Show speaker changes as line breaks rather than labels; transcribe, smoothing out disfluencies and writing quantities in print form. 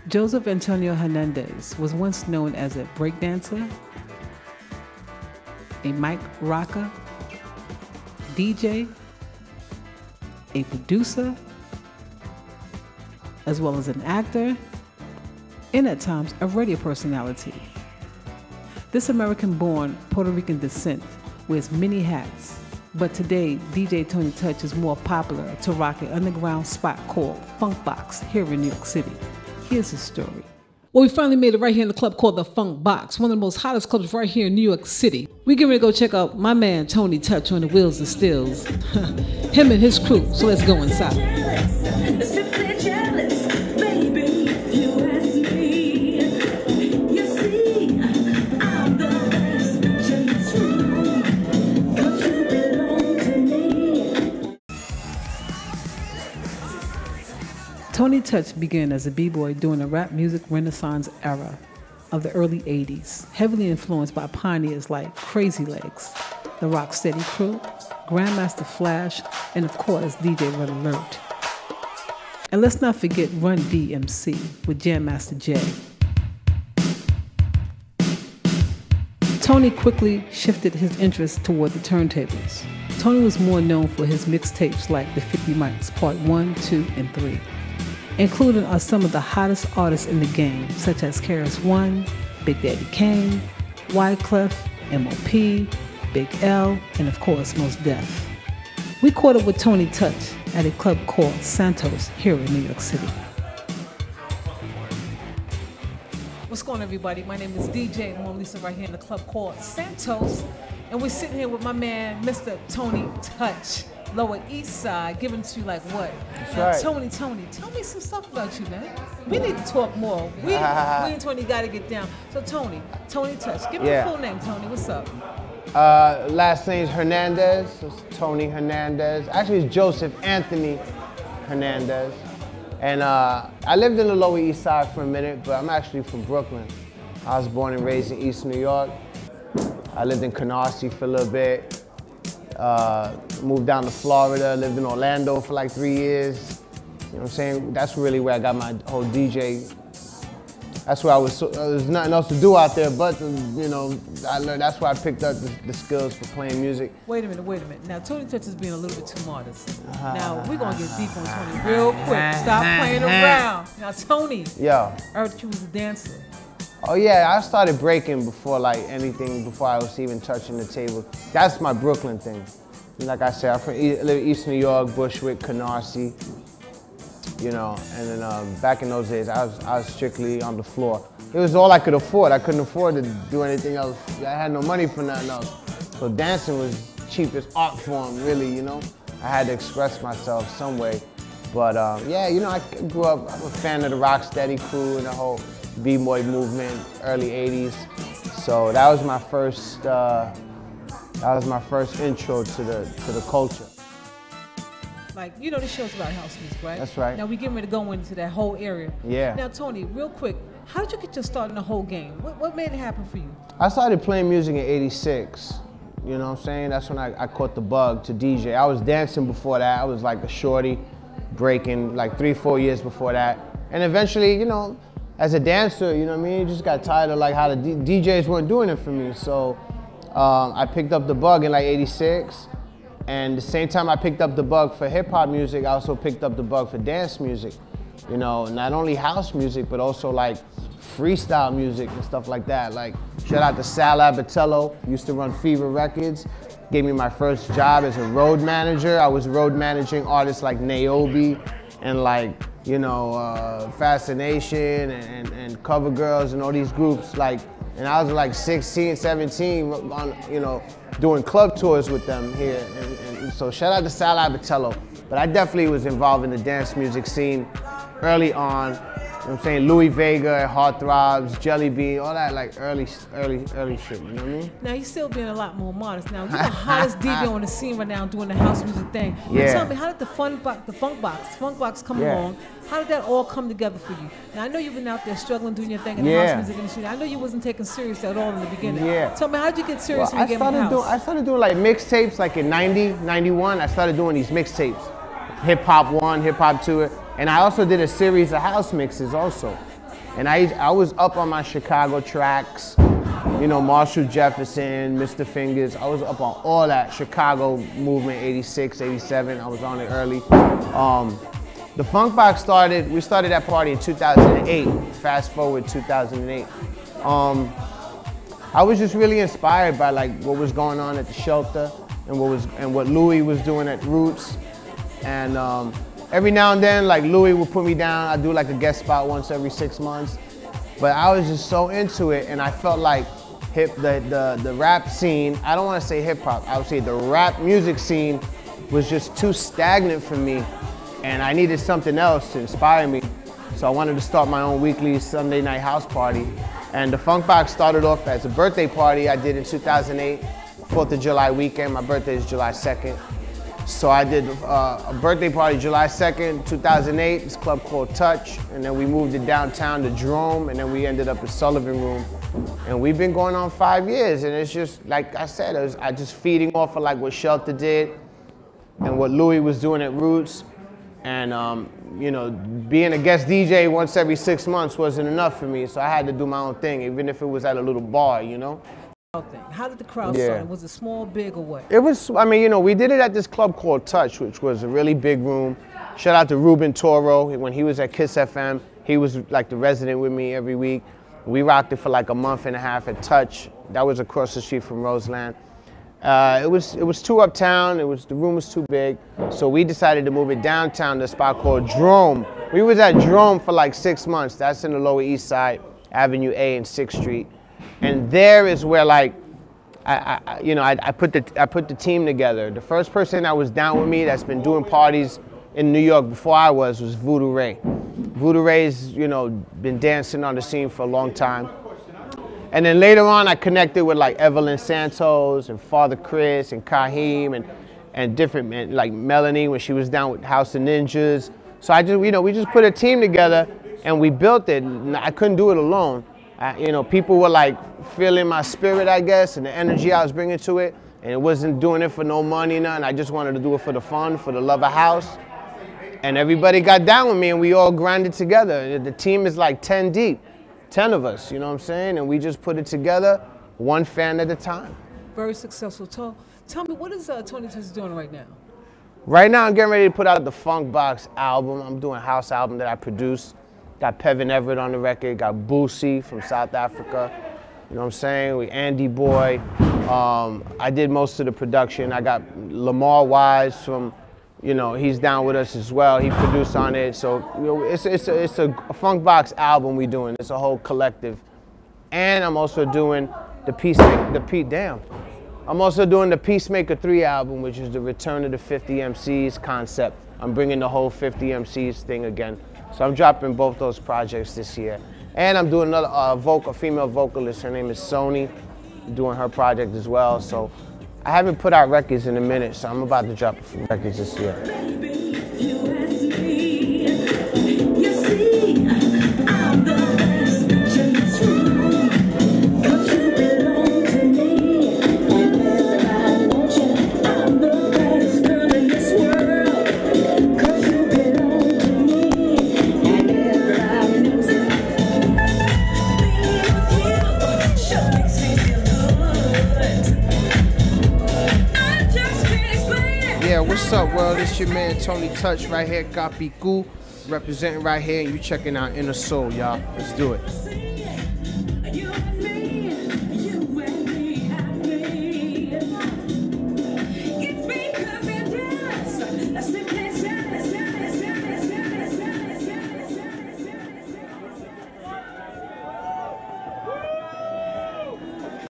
Joseph Antonio Hernandez was once known as a breakdancer, a mic rocker, DJ, a producer, as well as an actor, and at times a radio personality. This American-born Puerto Rican descent wears many hats, but today DJ Tony Touch is more popular to rock an underground spot called FUNKBOX here in New York City. Here's his story. Well, we finally made it right here in the club called the FUNKBOX, one of the most hottest clubs right here in New York City. We're getting ready to go check out my man Tony Touch on the wheels and stills. Him and his crew, so let's go inside. Tony Touch began as a b-boy during the rap music renaissance era of the early 80s, heavily influenced by pioneers like Crazy Legs, the Rocksteady Crew, Grandmaster Flash, and of course DJ Red Alert. And let's not forget Run DMC with Jam Master Jay. Tony quickly shifted his interest toward the turntables. Tony was more known for his mixtapes like the 50 Mics Part 1, 2, and 3. Included are some of the hottest artists in the game, such as KRS-One, Big Daddy Kane, Wyclef, MOP, Big L, and of course, Mos Def. We caught up with Tony Touch at a club called Santos here in New York City. What's going on, everybody? My name is DJ Mona Lisa right here in the club called Santos, and we're sitting here with my man, Mr. Tony Touch. Lower East Side, giving to you like what?
That's right.
Tony, tell me some stuff about you, man. We need to talk more. We and Tony got to get down. So Tony Touch, give me your full name, Tony. What's up?
Last name's Hernandez. It's Tony Hernandez. Actually, it's Joseph Anthony Hernandez. And I lived in the Lower East Side for a minute, but I'm actually from Brooklyn. I was born and raised in East New York. I lived in Canarsie for a little bit. Moved down to Florida, lived in Orlando for like 3 years. You know what I'm saying? That's really where I got my whole DJ. That's where there's nothing else to do out there, but you know, I learned. That's where I picked up the skills for playing music.
Wait a minute. Now Tony Touch is being a little bit too modest. Now we're gonna get deep on Tony real quick. Stop playing around. Now Tony, I heard that you was a dancer.
Oh yeah, I started breaking before before I was even touching the table. That's my Brooklyn thing. Like I said, I live in East New York, Bushwick, Canarsie, you know, and then back in those days, I was strictly on the floor. It was all I could afford. I couldn't afford to do anything else. I had no money for nothing else. So dancing was cheapest art form, really, you know. I had to express myself some way. But yeah, you know, I grew up, I'm a fan of the Rocksteady Crew and the whole b-boy movement, early 80s. So that was my first intro to the culture.
Like, you know, this show's about house music, right?
That's right.
Now we're getting ready to go into that whole area.
Yeah.
Now Tony, real quick, how did you get your start in the whole game? What made it happen for you?
I started playing music in '86. You know what I'm saying? That's when I caught the bug to DJ. I was dancing before that. I was like a shorty, breaking like 3-4 years before that. And eventually, you know, as a dancer, you know what I mean? You just got tired of like how the DJs weren't doing it for me. So I picked up the bug in like '86. And the same time I picked up the bug for hip hop music, I also picked up the bug for dance music. You know, not only house music, but also like freestyle music and stuff like that. Like, shout out to Sal Abatello, used to run Fever Records. Gave me my first job as a road manager. I was road managing artists like Niobe and like, you know, Fascination and Cover Girls and all these groups. Like, and I was like 16, 17, on, you know, doing club tours with them here. And so shout out to Sal Abatello. But I definitely was involved in the dance music scene early on. You know what I'm saying? Louis Vega, Heartthrobs, Jelly Bean, all that like early shit, you know what I mean?
Now you're still being a lot more modest. Now you're the hottest DJ on the scene right now doing the house music thing.
Yeah.
Now tell me, how did the FUNKBOX come along? How did that all come together for you? Now I know you've been out there struggling doing your thing in the house music industry. I know you wasn't taken serious at all in the beginning.
Yeah.
Tell me, how did you get serious when you came in the house?
I started doing like mixtapes like in 90, 91. I started doing these mixtapes. Hip Hop 1, Hip Hop 2. And I also did a series of house mixes also. And I was up on my Chicago tracks, you know, Marshall Jefferson, Mr. Fingers. I was up on all that Chicago movement, 86, 87. I was on it early. The FUNKBOX we started that party in 2008. Fast forward 2008. I was just really inspired by like what was going on at the shelter and what Louis was doing at Roots. And every now and then, like Louis would put me down. I'd do like a guest spot once every 6 months. But I was just so into it, and I felt like the rap scene, I don't want to say hip hop, I would say the rap music scene was just too stagnant for me, and I needed something else to inspire me. So I wanted to start my own weekly Sunday night house party. And the FUNKBOX started off as a birthday party I did in 2008, 4th of July weekend. My birthday is July 2nd. So I did a birthday party July 2nd, 2008, this club called Touch, and then we moved it downtown to Jerome, and then we ended up at Sullivan Room. And we've been going on 5 years, and it's just, like I said, I just feeding off of like what Shelter did and what Louis was doing at Roots. And you know, being a guest DJ once every 6 months wasn't enough for me, so I had to do my own thing, even if it was at a little bar, you know?
How did the crowd start? Was it small, big, or what?
It was, I mean, you know, we did it at this club called Touch, which was a really big room. Shout out to Ruben Toro. When he was at Kiss FM, he was like the resident with me every week. We rocked it for like a month and a half at Touch. That was across the street from Roseland. It was too uptown. The room was too big. So we decided to move it downtown to a spot called Jerome. We was at Jerome for like 6 months. That's in the Lower East Side, Avenue A and 6th Street. And there is where like, I put the team together. The first person that was down with me that's been doing parties in New York before I was Voodoo Ray. Voodoo Ray's, you know, been dancing on the scene for a long time. And then later on I connected with like Evelyn Santos and Father Chris and Kaheem and different men, like Melanie when she was down with House of Ninjas. So I just, you know, we just put a team together and we built it. I couldn't do it alone. You know, people were like feeling my spirit, I guess, and the energy I was bringing to it. And it wasn't doing it for no money, nothing. I just wanted to do it for the fun, for the love of house. And everybody got down with me and we all grinded together. The team is like 10 deep, 10 of us, you know what I'm saying? And we just put it together, one fan at a time.
Very successful. Tell me, what is 22 doing right now?
Right now I'm getting ready to put out the FUNKBOX album. I'm doing a house album that I produced. Got Pevin Everett on the record, got Boosie from South Africa, you know what I'm saying? We Andy Boy. I did most of the production. I got Lamar Wise from, you know, he's down with us as well. He produced on it. So, you know, it's a FUNKBOX album we doing. It's a whole collective. And I'm also doing I'm also doing the Peacemaker 3 album, which is the return of the 50 MCs concept. I'm bringing the whole 50 MCs thing again. So I'm dropping both those projects this year. And I'm doing another female vocalist. Her name is Sony. I'm doing her project as well. So I haven't put out records in a minute, so I'm about to drop a few records this year. Yeah, what's up, world? It's your man Tony Touch right here, Kapiku, representing right here, and you checking out InDaSoul, y'all. Let's do it.